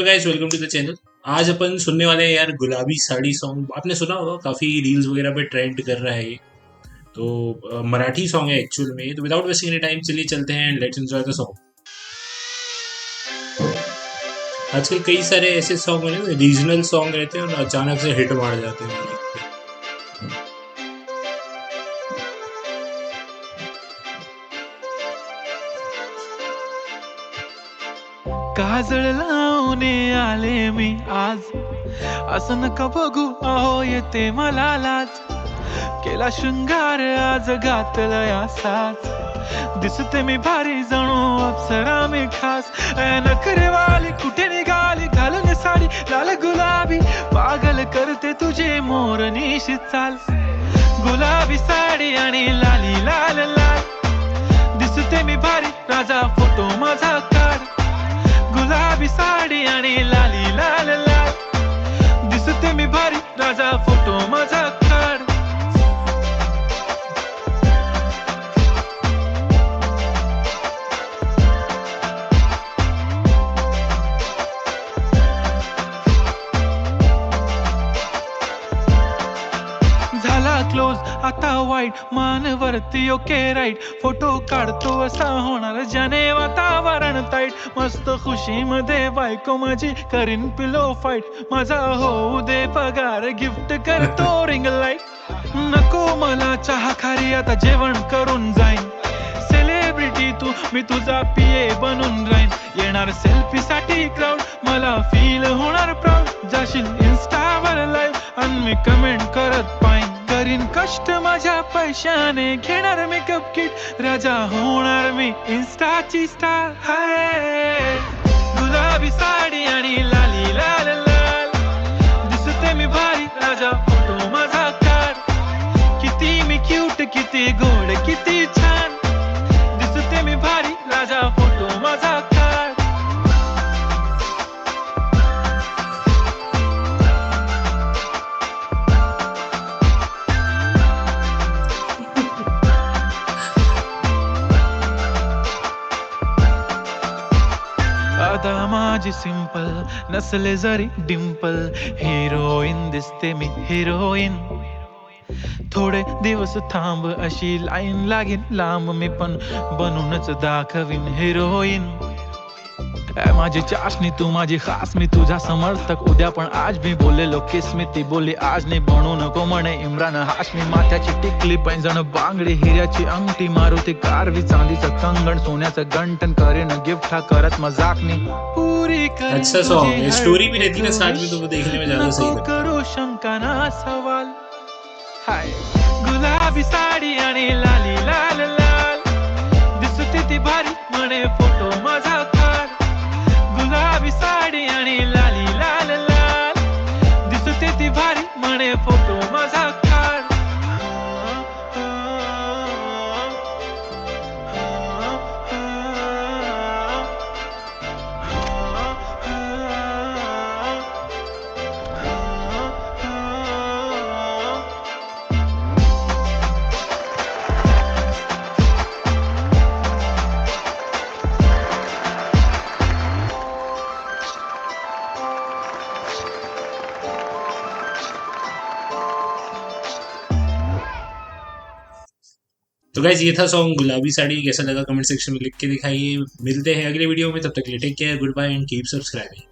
Guys welcome to the channel. आज अपन सुनने वाले हैं यार गुलाबी साड़ी सॉन्ग। आपने सुना होगा, काफी रील्स वगैरह पे ट्रेंड कर रहा है ये। तो मराठी सॉन्ग है एक्चुअल में। तो विदाउट वेस्टिंग एनी टाइम चलिए चलते हैं, लेट्स एंजॉय द सॉन्ग। आजकल कई सारे ऐसे सॉन्ग है, रीजनल सॉन्ग रहते हैं और अचानक से हिट मार जाते हैं म्यूजिक पे। काजळ लावून आले मी आज, असं नका बघू अहो येते मला लाज. केला शृंगार आज घातला साज, दिसते मी भारी जणू अप्सरा मी खास. नखरेवाली कुठे निघाली घालून साडी लाल गुलाबी, पागल करते तुझे मोरनीशी चाल. गुलाबी साडी आणि लाली लाल लाल, दिसते मी भारी राजा फोटो माझा काढ. गुलाबी साडी आणि लाली लाल लाल, दिसते मी भारी राजा फोटो माझा काढ. झाला क्लोज आता वाईट, मानवरती ओके राईट. फोटो काढतो असा होणार ज्याने वातावरण ताईट. मस्त खुशी मध्ये बायको माझी करीन पिलो फाईट. माझा होऊ दे पगार गिफ्ट करतो रिंग लाईट. नको मला चहा खारी आता जेवण करून जाईन. सेलिब्रिटी तू मी तुझा पिये बनून राहीन. येणार सेल्फी साठी क्राऊड, मला फील होणार प्राऊड. जाशील इन्स्टावर लाईव्ह आणि मी कमेंट करत पाईन. करीन कष्ट माझ्या पैशाने, घेणार मेकअप किट, राजा होणार मी इन्स्टाची स्टार. हाय गुलाबी साडी आणि लाली लाल लाल, दिसते मी भारी राजा फोटो माझा काढ. किती मी क्यूट, किती गोड, किती छान, दिसते मी भारी राजा फोटो माझा काढ. आता माझी सिंपल नसले जरी डिंपल, हिरोईन दिसते मी हिरोईन. थोडे दिवस थांब अशी लाईन लागेल लांब, मी पण बनूनच दाखवीन हिरोईन. माझी चाशनी तू माझी खास, मी तुझा समर्थक उद्या पण आज. मी बोललेलो किस मी ती बोली आज नाही. बनू नको म्हणे इम्रान हाशमी. माथ्याची टिकली पैंजण बांगडी, हिऱ्याची अंगठी, मारुती कारवी, चांदीचं कंगण, सोन्याचं गंटन, करेन गिफ्ट हा करत मजाकनी. पूरी अच्छा सॉन्ग है, स्टोरी भी रहती है साथ में, तो वो देखने में ज्यादा सही लगता है. करू शंका ना सवाल. हाय गुलाबी साडी आणि लाली लाल लाल, दिसते ती भारी म्हणे फोटो माझा काढ. गुलाबी साडी आणि लाली लाल लाल, दिसते ती भारी म्हणे फोटो माझा काढ. तो गाइस ये था सॉन्ग गुलाबी साड़ी। कैसा लगा कमेंट सेक्शन में लिख के दिखाइए। मिलते हैं अगले वीडियो में, तब तक के लिए take care, good bye and keep subscribing.